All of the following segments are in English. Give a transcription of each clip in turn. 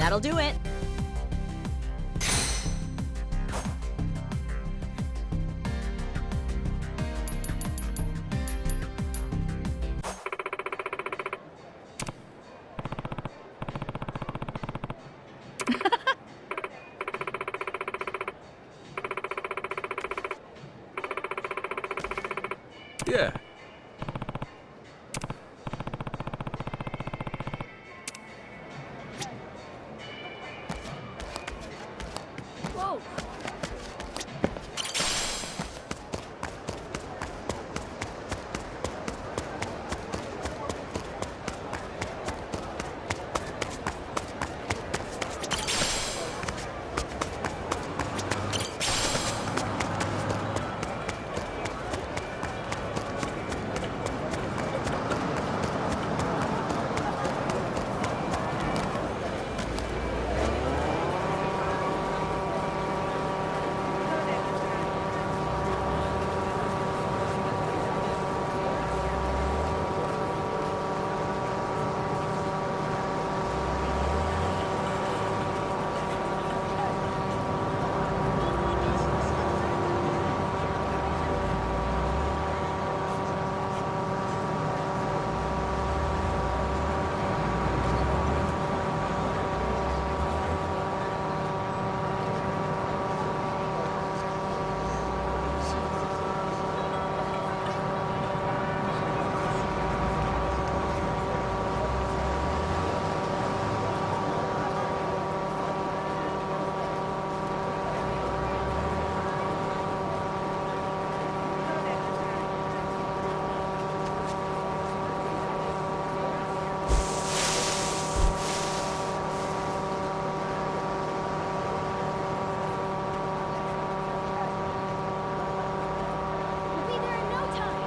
That'll do it. Yeah. Whoa. We'll be there in no time.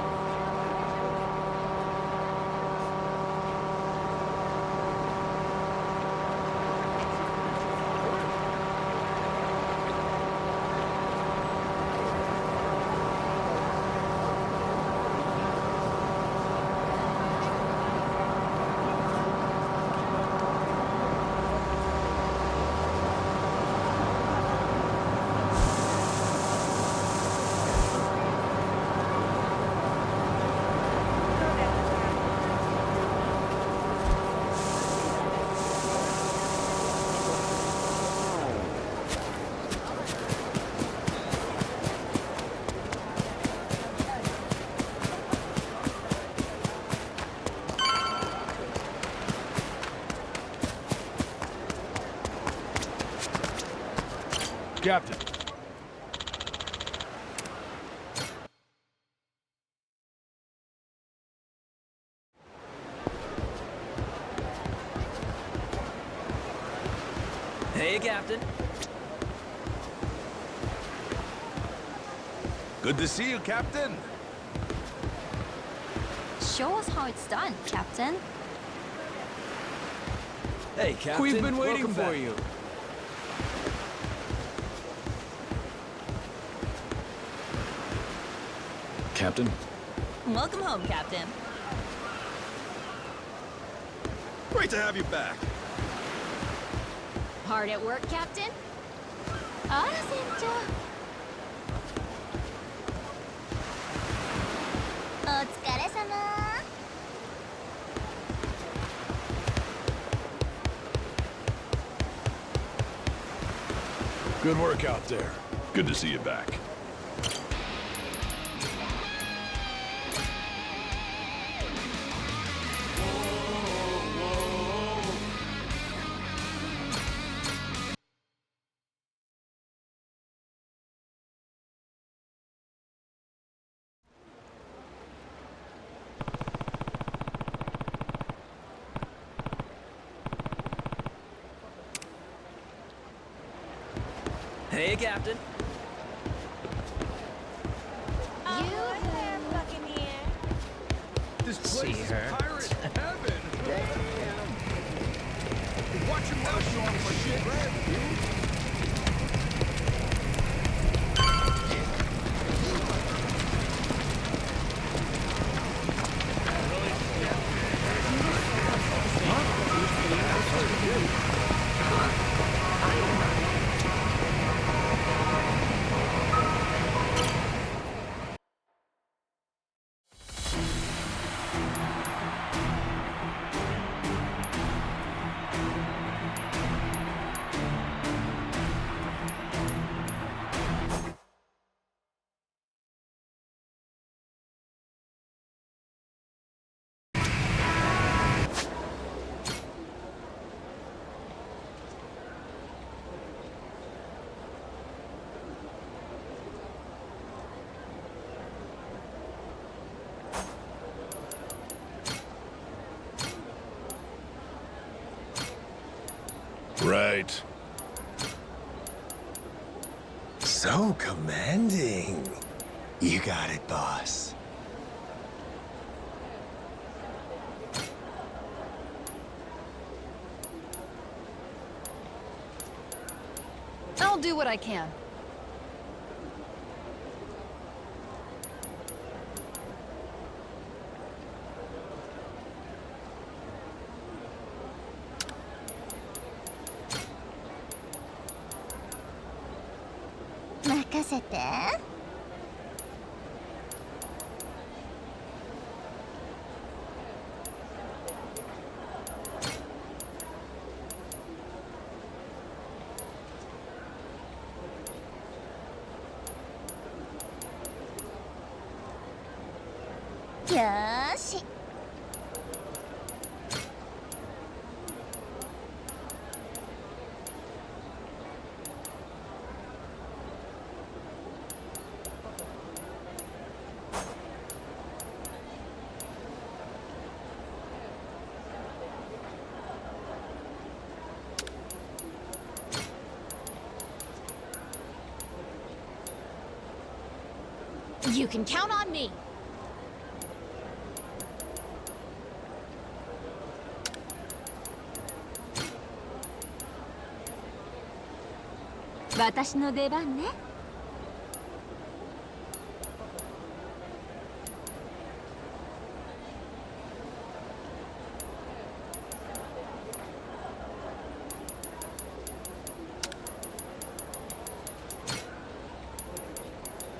Captain. Hey, Captain. Good to see you, Captain. Show us how it's done, Captain. Hey, Captain. We've been waiting Welcome for back. you. Captain? Welcome home, Captain. Great to have you back. Hard at work, Captain? あら、船長。お疲れ様。Good work out there. Good to see you back. Hey, Captain. This See place is her. pirate heaven. Damn. Watch your mouth, you want my shit. Right. So commanding. You got it, boss. I'll do what I can. You can count on me.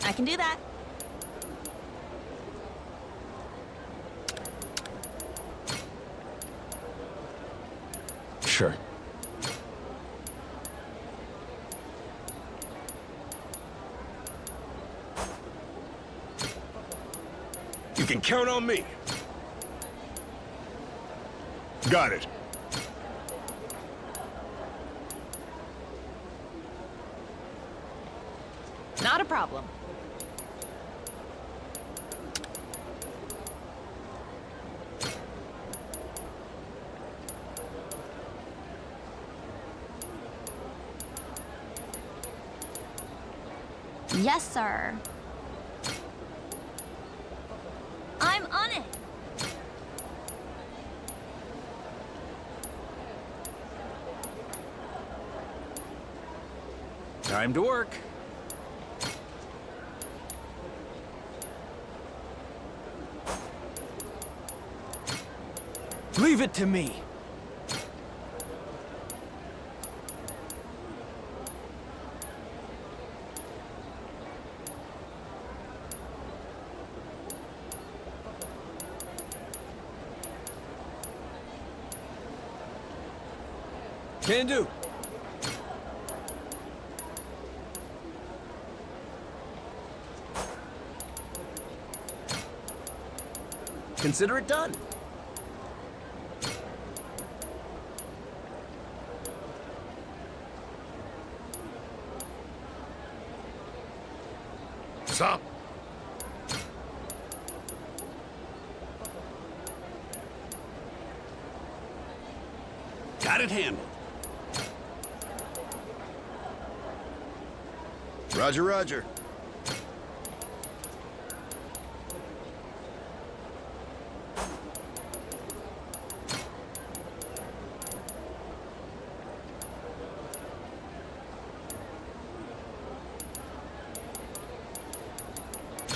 I can do that. Sure. You can count on me. Got it. Not a problem. Yes, sir. I'm on it. Time to work. Leave it to me. Can do. Consider it done. Stop. Got it handled. Roger, roger.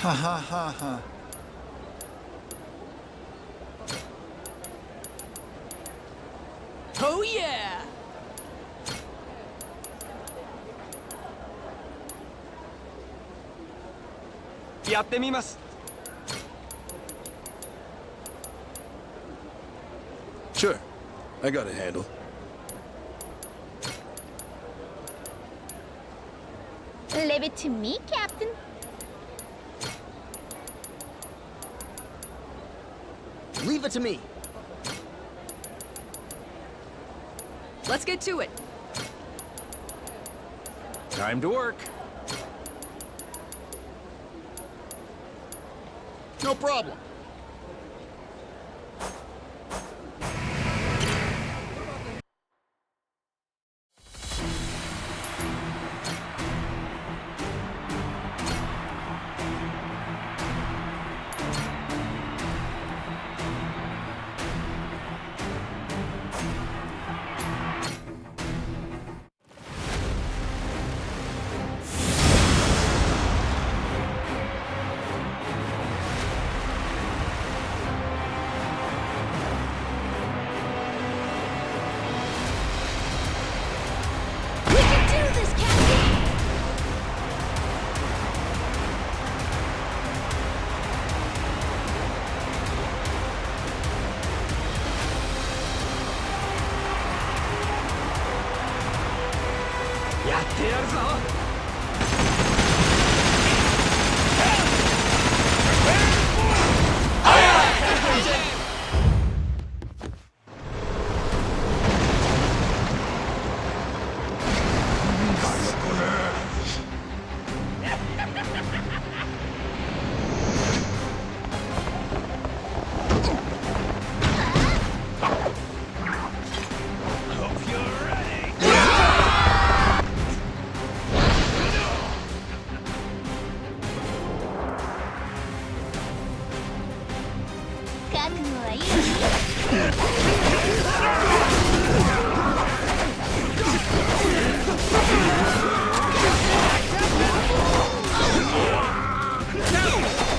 Ha ha ha ha. Oh yeah! Sure. I got it handled. Leave it to me, Captain. Leave it to me. Let's get to it. Time to work. No problem. Hope you're ready.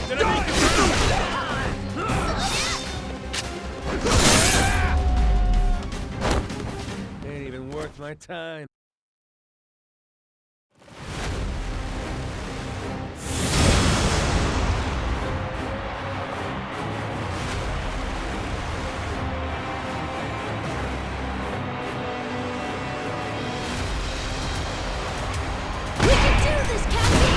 Did I make it? Ain't even worth my time. We can do this, Captain!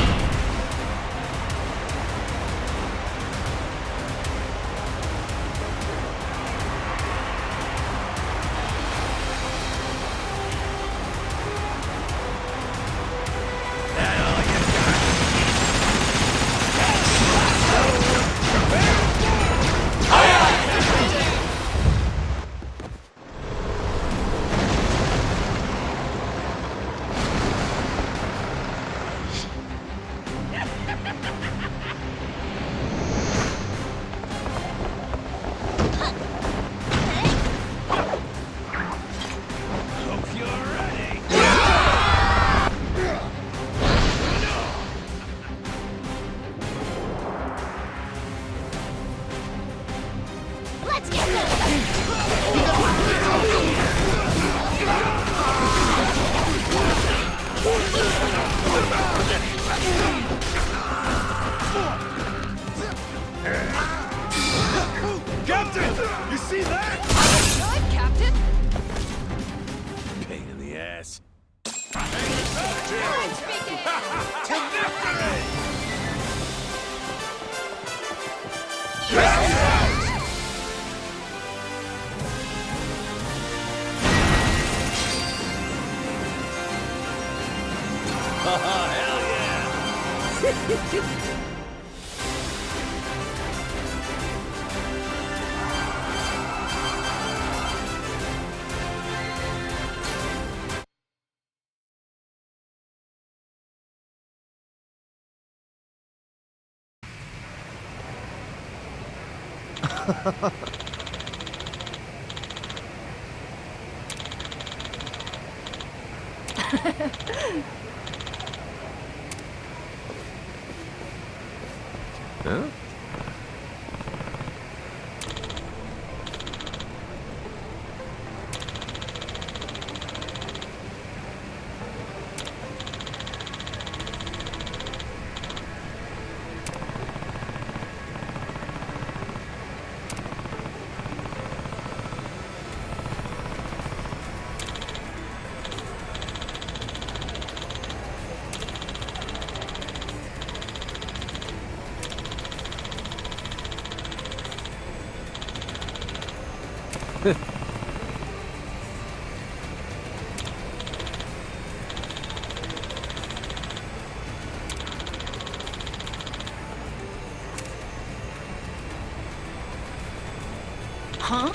Hope you're ready. Let's get this! Captain! You see that? Good, Captain! Pain in the ass. Hell yeah. Huh? Huh?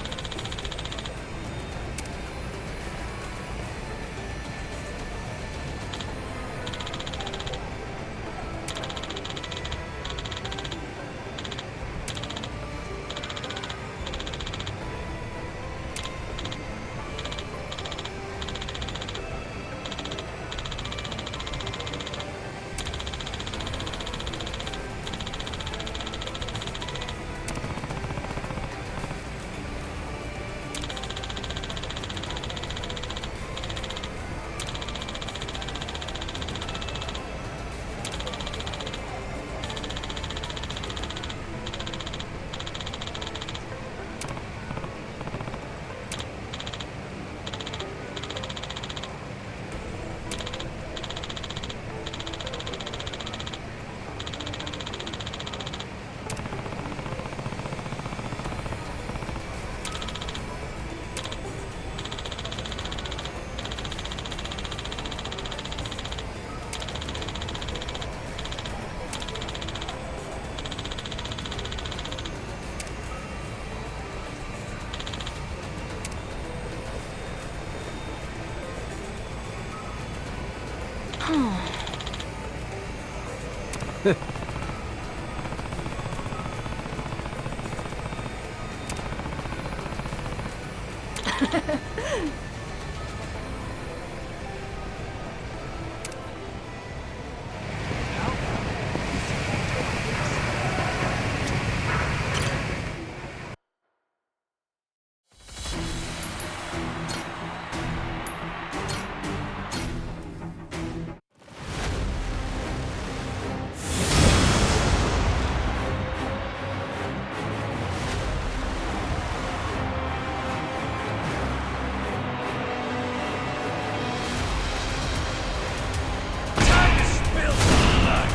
Time to spill some blood.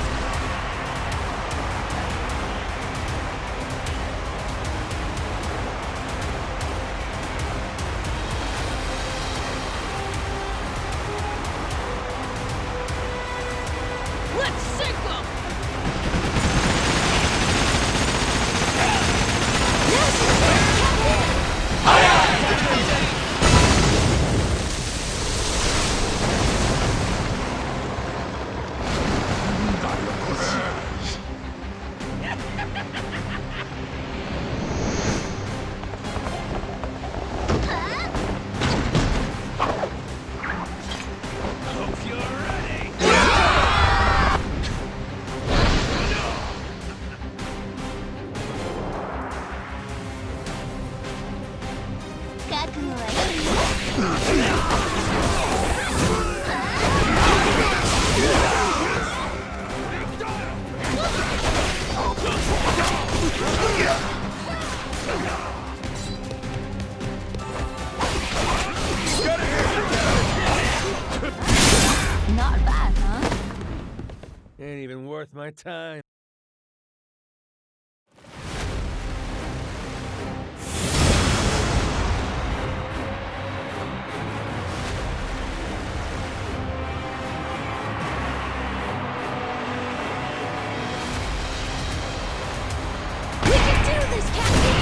Let's sink them! Hope you're ready. Not bad, huh? Ain't even worth my time. We can do this, Captain!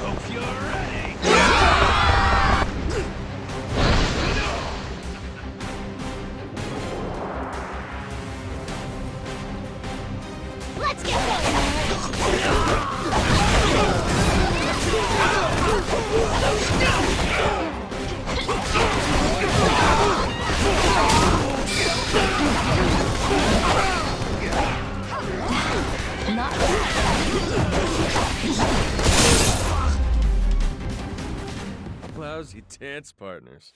Hope you're ready. Let's get this! Not bad. Lousy dance partners.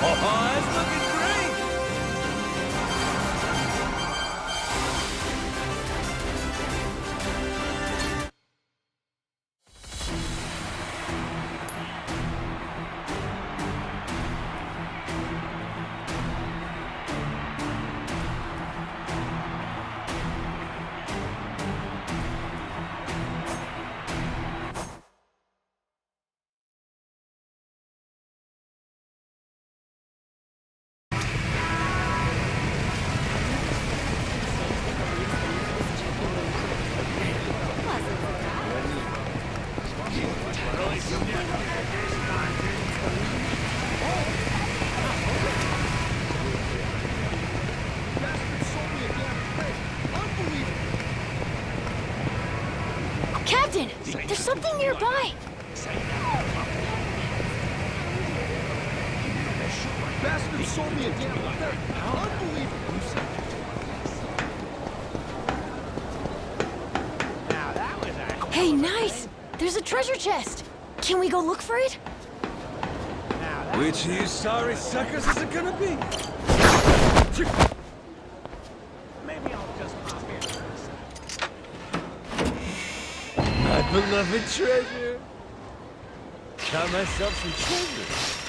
Oh, that's looking great. Captain, there's something nearby. sold me a damn letter. Unbelievable. You said Now that was a... Hey, nice! There's a treasure chest. Can we go look for it? Now that... Which of you sorry suckers is it gonna be? Maybe I'll just pop in for a sec. My beloved treasure. Got myself some treasure.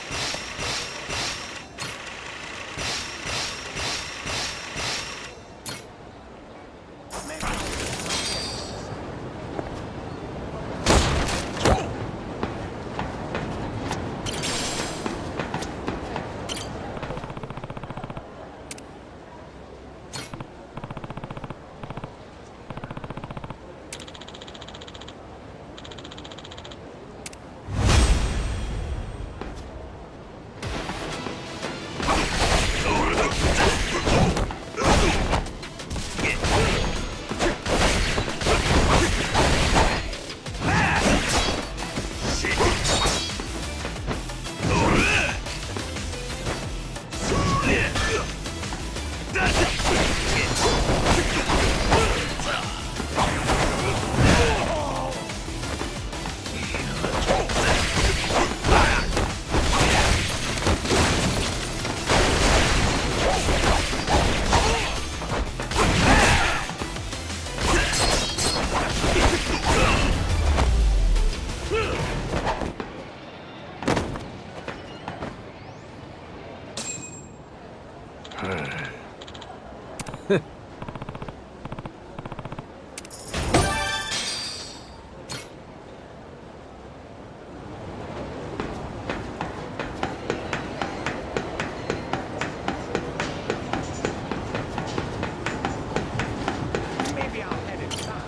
Maybe I'll just maybe I'll head inside.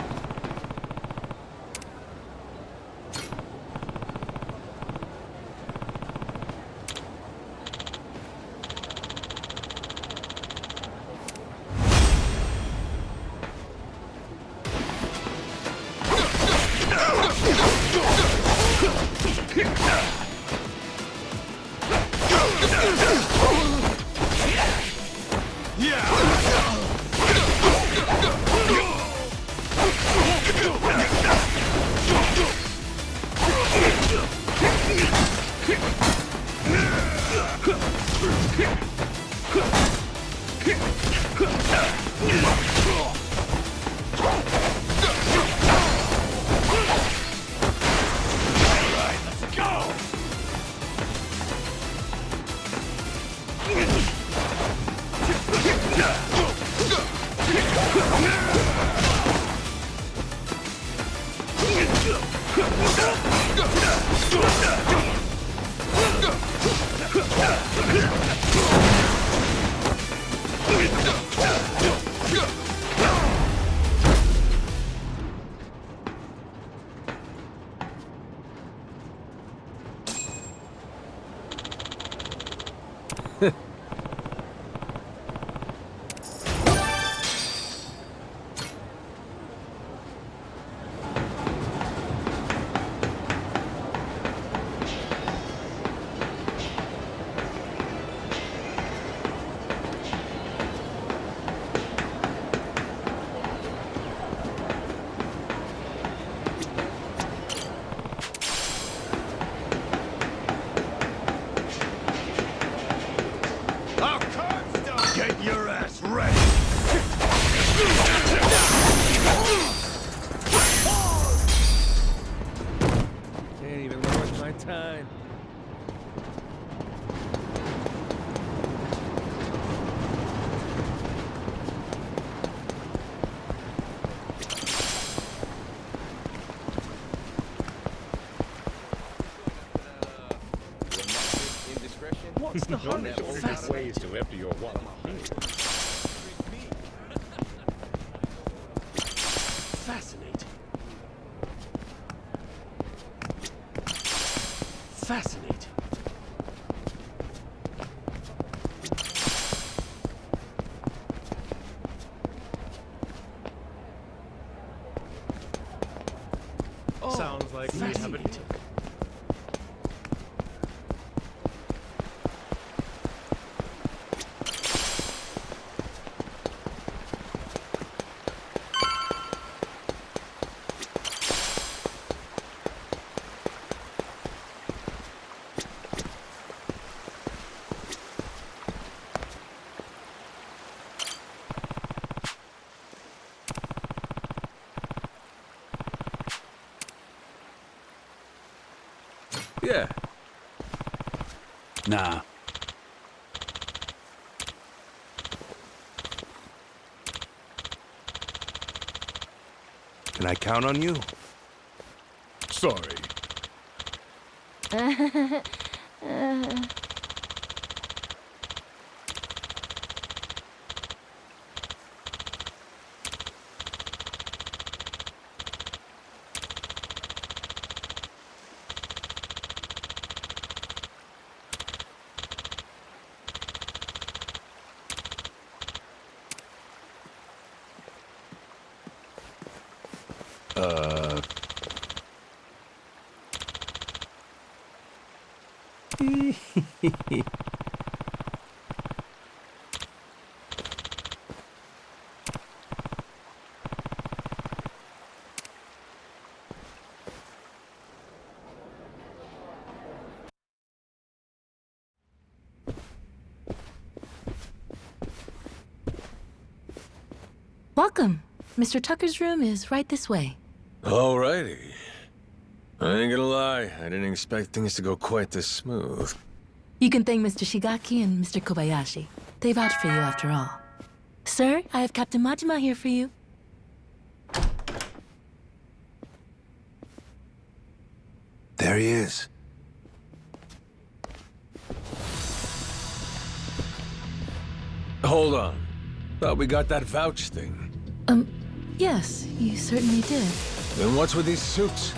get your ass ready. Ain't even worth my time. What's the honey? Ways to empty your wallet. Fascinating. Fascinating. Sounds like we have a... Fascinating. Yeah. Nah. Can I count on you? Sorry. Welcome. Mr. Tucker's room is right this way. Alrighty. I ain't gonna lie, I didn't expect things to go quite this smooth. You can thank Mr. Shigaki and Mr. Kobayashi. They vouched for you after all. Sir, I have Captain Majima here for you. There he is. Hold on. Thought we got that vouch thing. Yes, you certainly did. Then what's with these suits?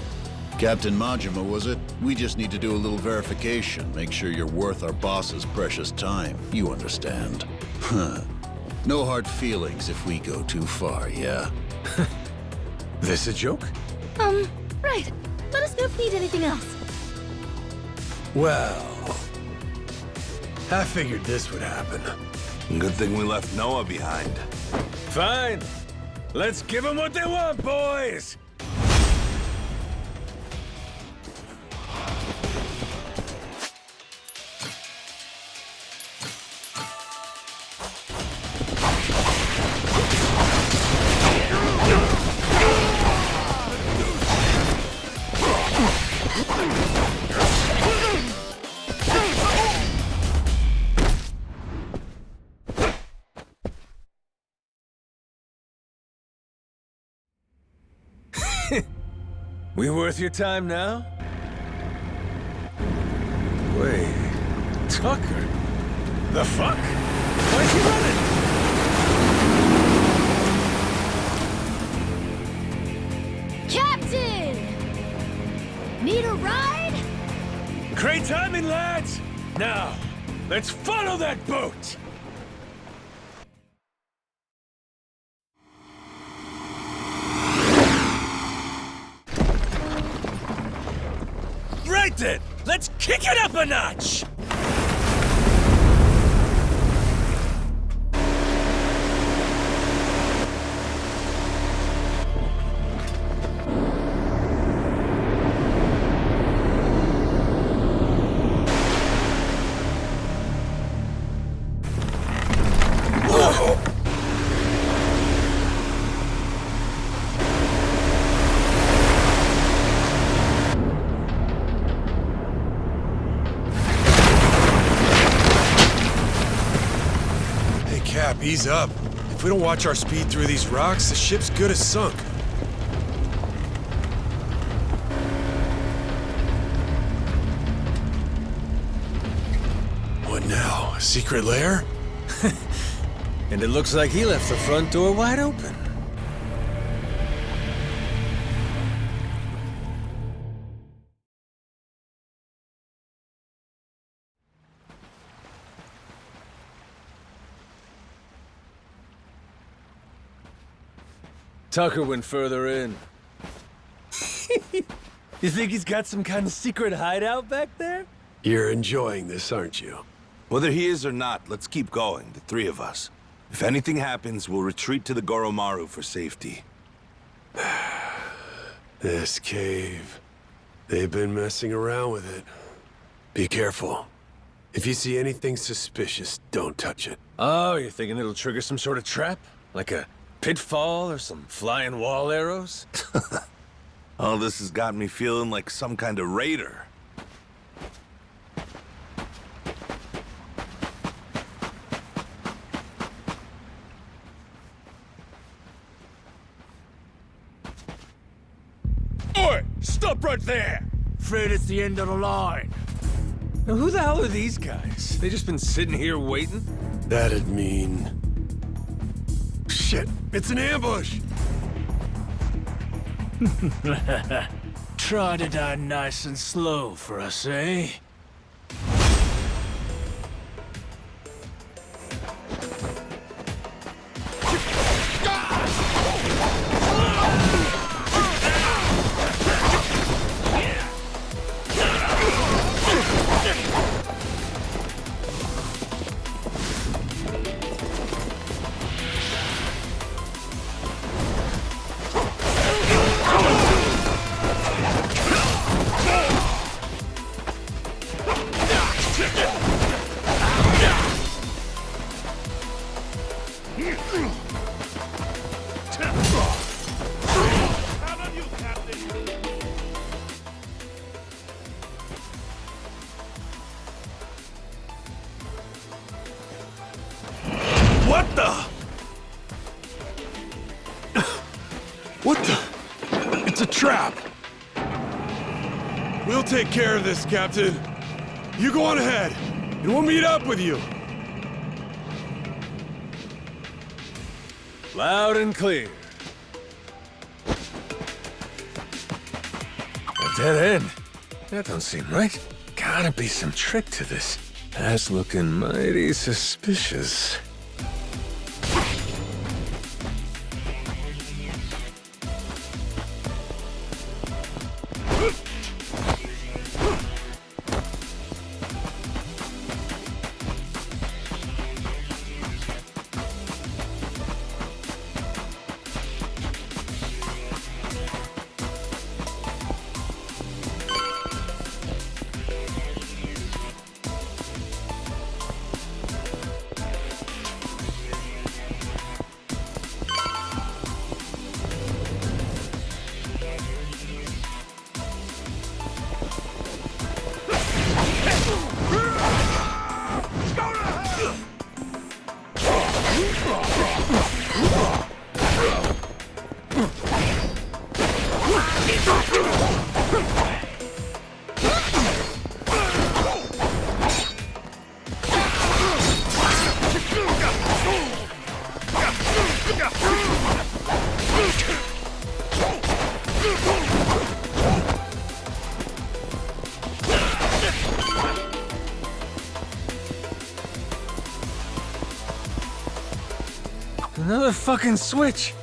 Captain Majima, was it? We just need to do a little verification, make sure you're worth our boss's precious time. You understand. Huh. No hard feelings if we go too far, yeah? This a joke? Right. Let us know if you need anything else. Well, I figured this would happen. Good thing we left Noah behind. Fine. Let's give them what they want, boys! We worth your time now? Wait, Tucker? The fuck? Why is he running? Captain! Need a ride? Great timing, lads! Now, let's follow that boat! Right then! Let's kick it up a notch! Cap, ease up. If we don't watch our speed through these rocks, the ship's good as sunk. What now? A secret lair? And it looks like he left the front door wide open. Tucker went further in. You think he's got some kind of secret hideout back there? You're enjoying this, aren't you? Whether he is or not, let's keep going, the three of us. If anything happens, we'll retreat to the Goromaru for safety. This cave. They've been messing around with it. Be careful. If you see anything suspicious, don't touch it. Oh, you're thinking it'll trigger some sort of trap? Like a pitfall or some flying wall arrows? All this has got me feeling like some kind of raider. up right there! Afraid it's the end of the line. Now, who the hell are these guys? They just been sitting here waiting? That'd mean... Shit! It's an ambush! Try to die nice and slow for us, eh? What the? What the? It's a trap! We'll take care of this, Captain. You go on ahead, and we'll meet up with you. Loud and clear. A dead end? That don't seem right. Gotta be some trick to this. That's looking mighty suspicious. Another fucking switch!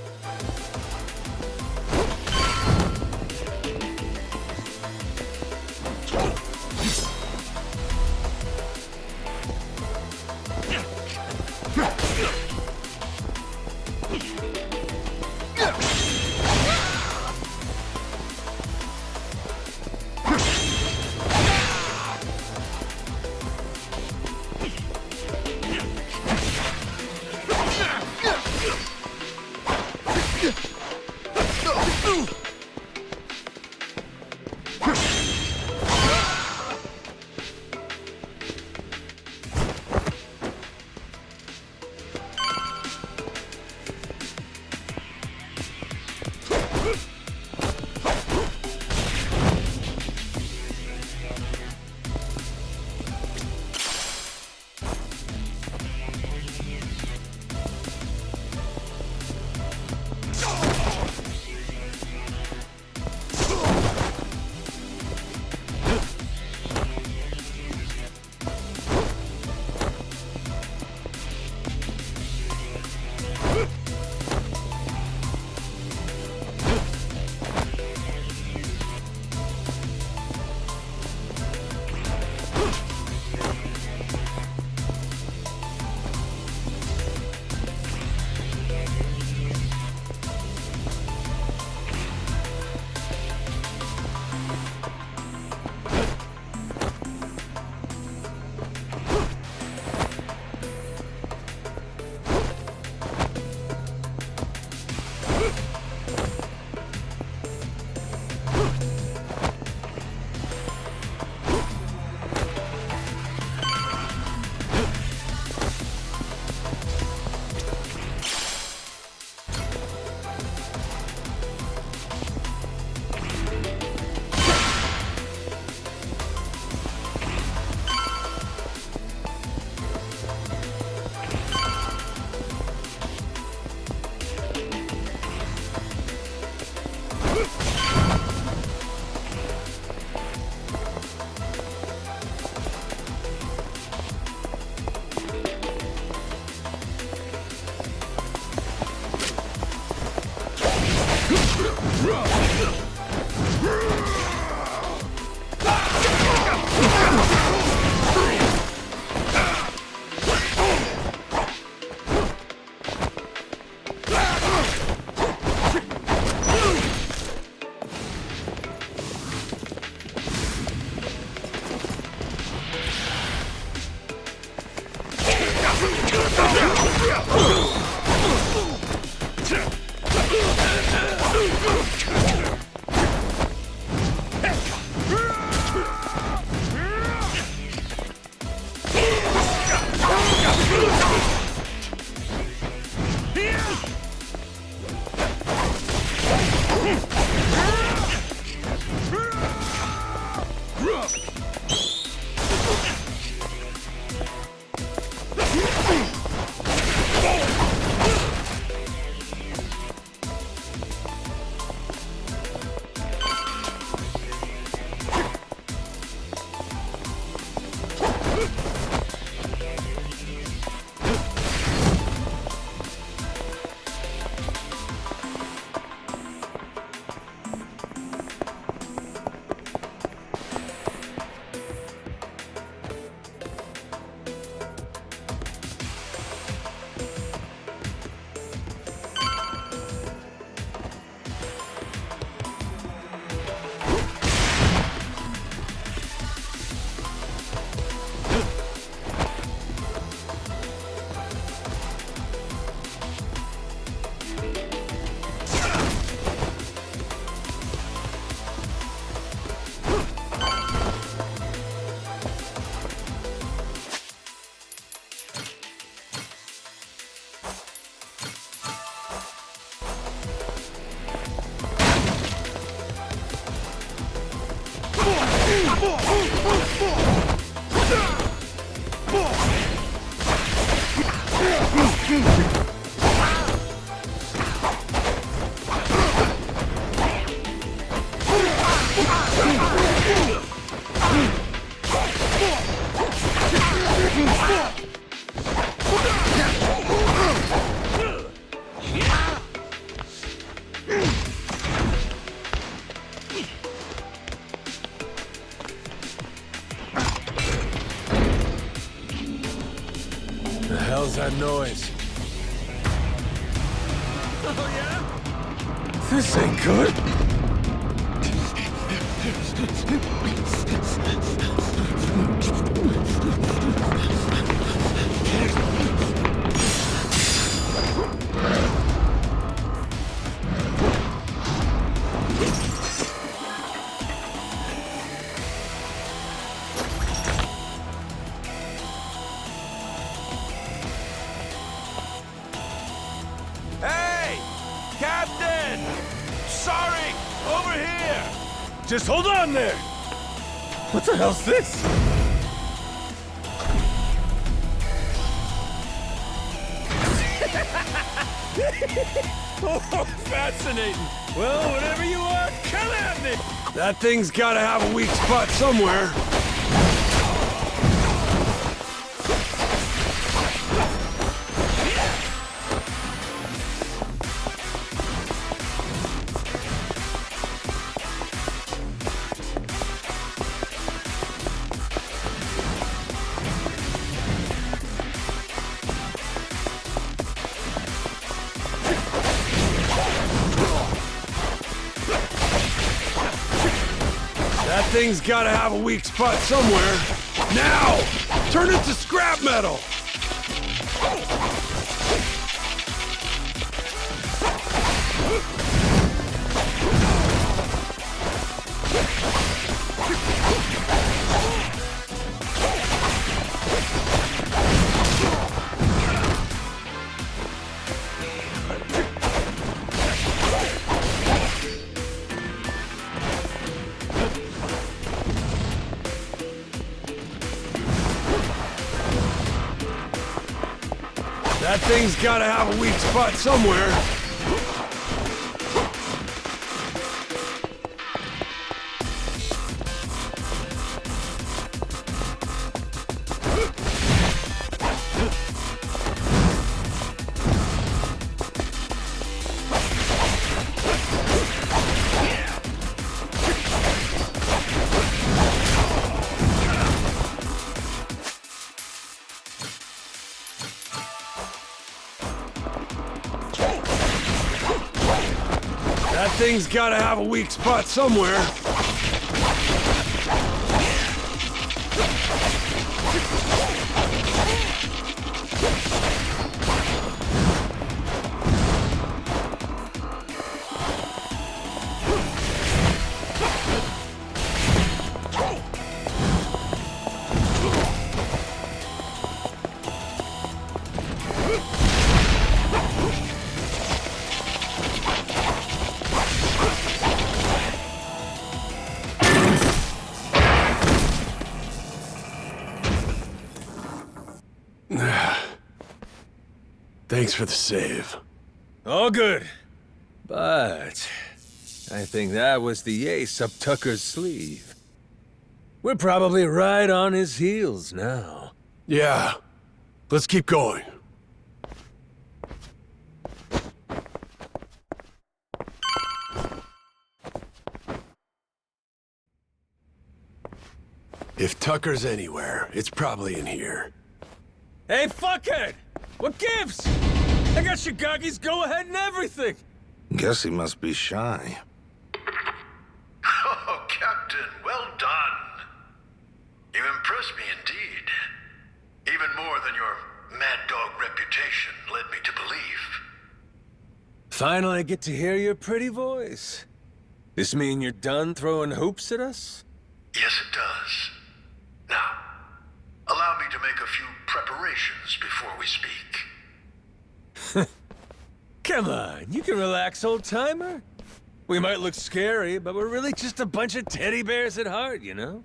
The hell's that noise? Oh, yeah? This ain't good. Hey! Captain! Sorry! Over here! Just hold on there! What the hell's this? Oh, fascinating. Well, whatever you are, come at me. That thing's gotta have a weak spot somewhere. That thing's gotta have a weak spot somewhere. Now! Turn it to scrap metal! That thing's gotta have a weak spot somewhere. That thing's gotta have a weak spot somewhere. Thanks for the save. All good. But I think that was the ace up Tucker's sleeve. We're probably right on his heels now. Yeah. Let's keep going. If Tucker's anywhere, it's probably in here. Hey, fuckhead! What gives? I got Shigaki's go-ahead and everything! Guess he must be shy. Oh, Captain, well done. You impressed me indeed. Even more than your mad dog reputation led me to believe. Finally get to hear your pretty voice. This mean you're done throwing hoops at us? Yes, it does. Now, allow me to make a few preparations before we speak. Come on, you can relax, old-timer. We might look scary, but we're really just a bunch of teddy bears at heart, you know?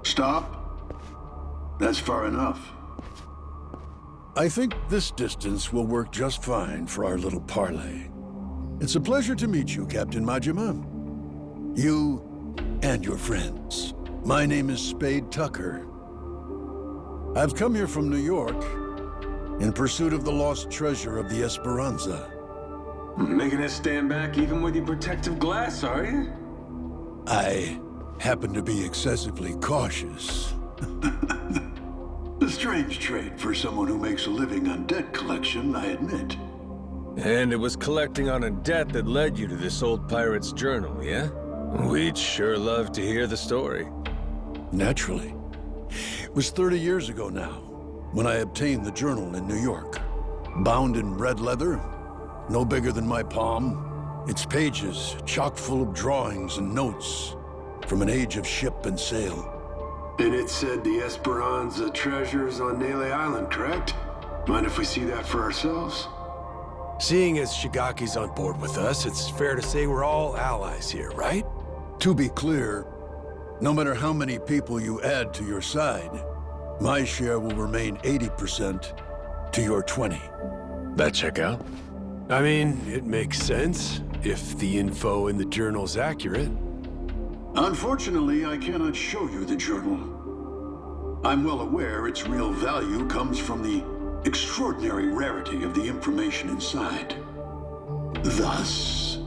Stop. That's far enough. I think this distance will work just fine for our little parley. It's a pleasure to meet you, Captain Majima. You and your friends. My name is Spade Tucker. I've come here from New York in pursuit of the lost treasure of the Esperanza. Making us stand back even with your protective glass, are you? I happen to be excessively cautious. A strange trait for someone who makes a living on debt collection, I admit. And it was collecting on a debt that led you to this old pirate's journal, yeah? We'd sure love to hear the story. Naturally. It was 30 years ago now, when I obtained the journal in New York. Bound in red leather, no bigger than my palm, its pages chock full of drawings and notes from an age of ship and sail. And it said the Esperanza treasure's on Nele Island, correct? Mind if we see that for ourselves? Seeing as Shigaki's on board with us, it's fair to say we're all allies here, right? To be clear, no matter how many people you add to your side, my share will remain 80% to your 20. That check out? I mean, it makes sense, if the info in the journal's accurate. Unfortunately, I cannot show you the journal. I'm well aware its real value comes from the extraordinary rarity of the information inside. Thus,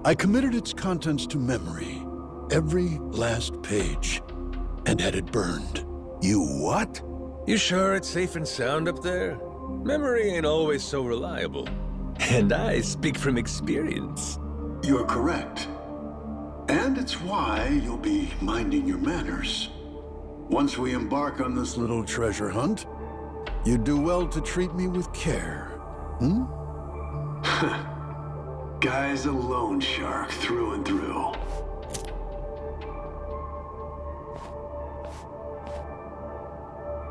I committed its contents to memory, every last page, and had it burned. You what? You sure it's safe and sound up there? Memory ain't always so reliable. And I speak from experience. You're correct. And it's why you'll be minding your manners. Once we embark on this little treasure hunt, you'd do well to treat me with care. Hmm? Guy's a loan shark through and through.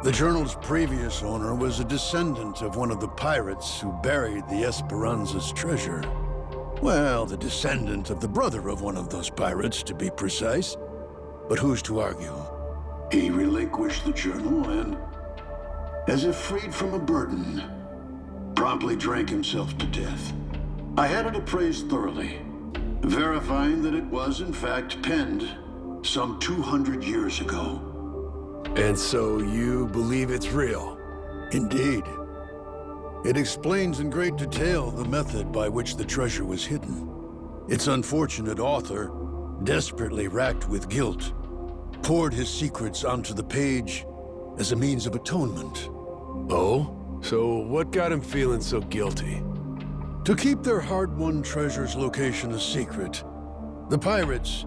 The journal's previous owner was a descendant of one of the pirates who buried the Esperanza's treasure. Well, the descendant of the brother of one of those pirates, to be precise. But who's to argue? He relinquished the journal and, as if freed from a burden, promptly drank himself to death. I had it appraised thoroughly, verifying that it was in fact penned some 200 years ago. And so you believe it's real? Indeed. It explains in great detail the method by which the treasure was hidden. Its unfortunate author, desperately racked with guilt, poured his secrets onto the page as a means of atonement. Oh? So what got him feeling so guilty? To keep their hard-won treasure's location a secret, the pirates,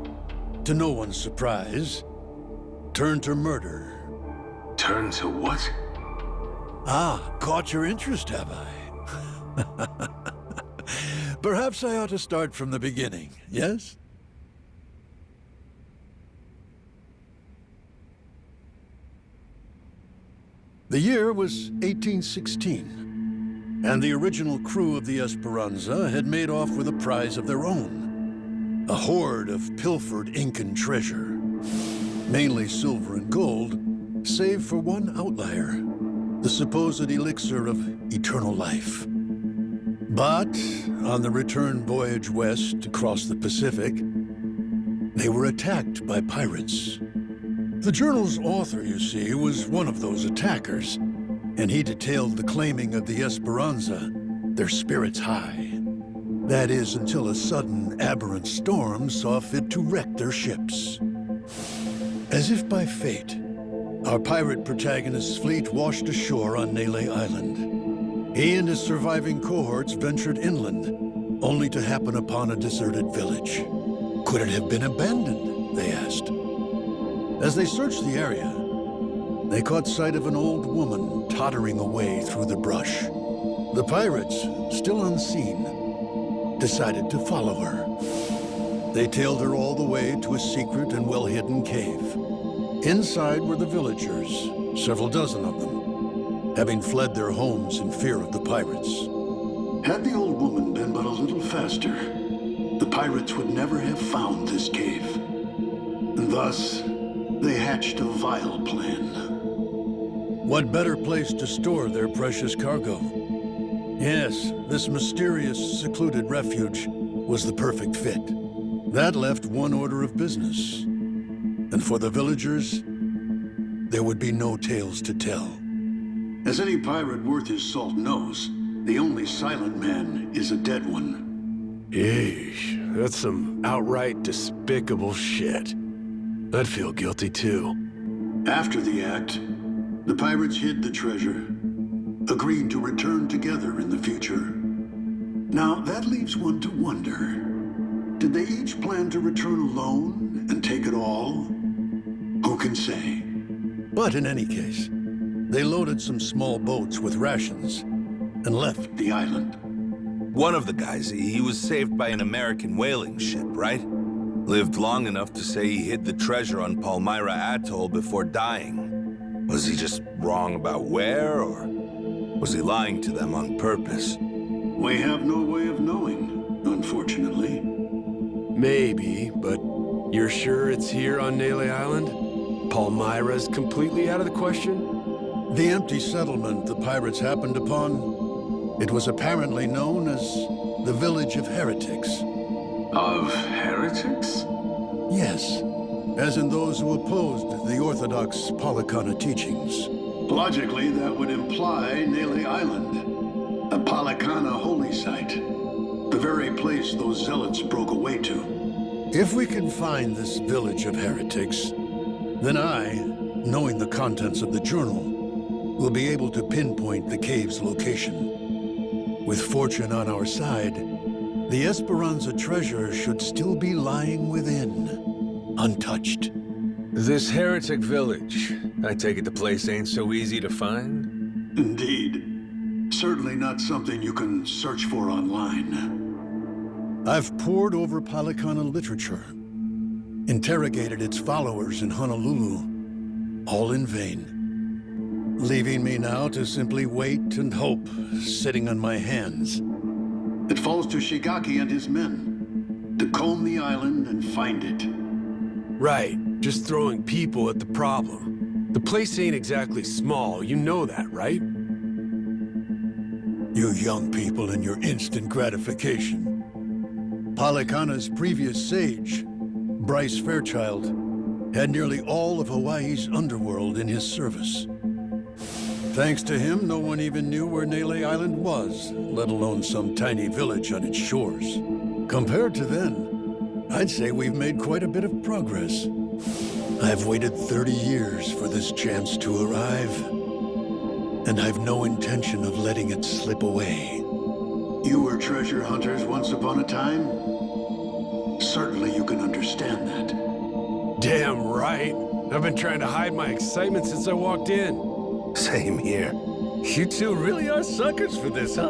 to no one's surprise, turned to murder. Turn to what? Ah, caught your interest, have I? Perhaps I ought to start from the beginning, yes? The year was 1816. and the original crew of the Esperanza had made off with a prize of their own. A hoard of pilfered Incan treasure. Mainly silver and gold, save for one outlier. The supposed elixir of eternal life. But on the return voyage west across the Pacific, they were attacked by pirates. The journal's author, you see, was one of those attackers, and he detailed the claiming of the Esperanza, their spirits high. That is, until a sudden, aberrant storm saw fit to wreck their ships. As if by fate, our pirate protagonist's fleet washed ashore on Nele Island. He and his surviving cohorts ventured inland, only to happen upon a deserted village. Could it have been abandoned, they asked. As they searched the area, they caught sight of an old woman tottering away through the brush. The pirates, still unseen, decided to follow her. They tailed her all the way to a secret and well-hidden cave. Inside were the villagers, several dozen of them, having fled their homes in fear of the pirates. Had the old woman been but a little faster, the pirates would never have found this cave. And thus, they hatched a vile plan. What better place to store their precious cargo? Yes, this mysterious, secluded refuge was the perfect fit. That left one order of business. And for the villagers, there would be no tales to tell. As any pirate worth his salt knows, the only silent man is a dead one. Yeesh, that's some outright despicable shit. I'd feel guilty too. After the act, the pirates hid the treasure, agreed to return together in the future. Now, that leaves one to wonder. Did they each plan to return alone and take it all? Who can say? But in any case, they loaded some small boats with rations and left The island. One of the guys, he was saved by an American whaling ship, right? Lived long enough to say he hid the treasure on Palmyra Atoll before dying. Was he just wrong about where, or was he lying to them on purpose? We have no way of knowing, unfortunately. Maybe, but you're sure it's here on Nele Island? Palmyra's completely out of the question? the empty settlement the pirates happened upon. It was apparently known as the Village of Heretics. Of heretics? Yes, as in those who opposed the orthodox Polycana teachings. Logically, that would imply Nele Island, a Polycana holy site. The very place those zealots broke away to. If we can find this Village of Heretics, then I, knowing the contents of the journal, will be able to pinpoint the cave's location. With fortune on our side, the Esperanza treasure should still be lying within, untouched. This heretic village, I take it the place ain't so easy to find? Indeed. Certainly not something you can search for online. I've pored over Polycana literature, interrogated its followers in Honolulu, all in vain. Leaving me now to simply wait and hope, sitting on my hands. It falls to Shigaki and his men to comb the island and find it. Right, just throwing people at the problem. The place ain't exactly small, you know that, right? You young people and your instant gratification. Polycana's previous sage, Bryce Fairchild, had nearly all of Hawaii's underworld in his service. Thanks to him, no one even knew where Nele Island was, let alone some tiny village on its shores. Compared to then, I'd say we've made quite a bit of progress. I've waited 30 years for this chance to arrive, and I've no intention of letting it slip away. You were treasure hunters once upon a time? Certainly you can understand that. Damn right. I've been trying to hide my excitement since I walked in. Same here. You two really are suckers for this, huh?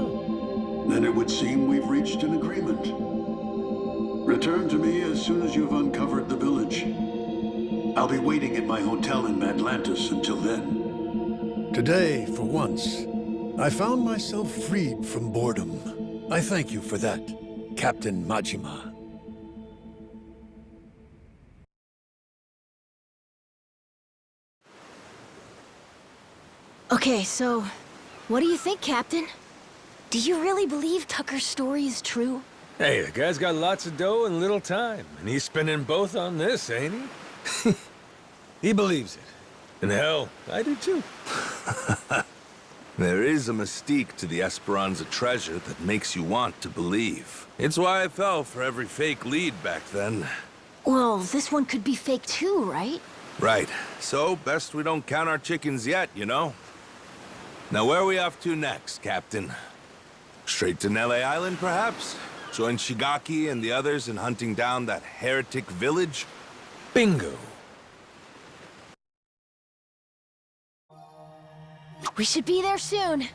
Then it would seem we've reached an agreement. Return to me as soon as you've uncovered the village. I'll be waiting at my hotel in Atlantis until then. Today, for once, I found myself freed from boredom. I thank you for that, Captain Majima. Okay, so what do you think, Captain? Do you really believe Tucker's story is true? Hey, the guy's got lots of dough and little time, and he's spending both on this, ain't he? He believes it. And hell, I do too. There is a mystique to the Esperanza treasure that makes you want to believe. It's why I fell for every fake lead back then. Well, this one could be fake too, right? Right. So, best we don't count our chickens yet, you know? Now, where are we off to next, Captain? Straight to Nele Island, perhaps? Join Shigaki and the others in hunting down that heretic village? Bingo. We should be there soon.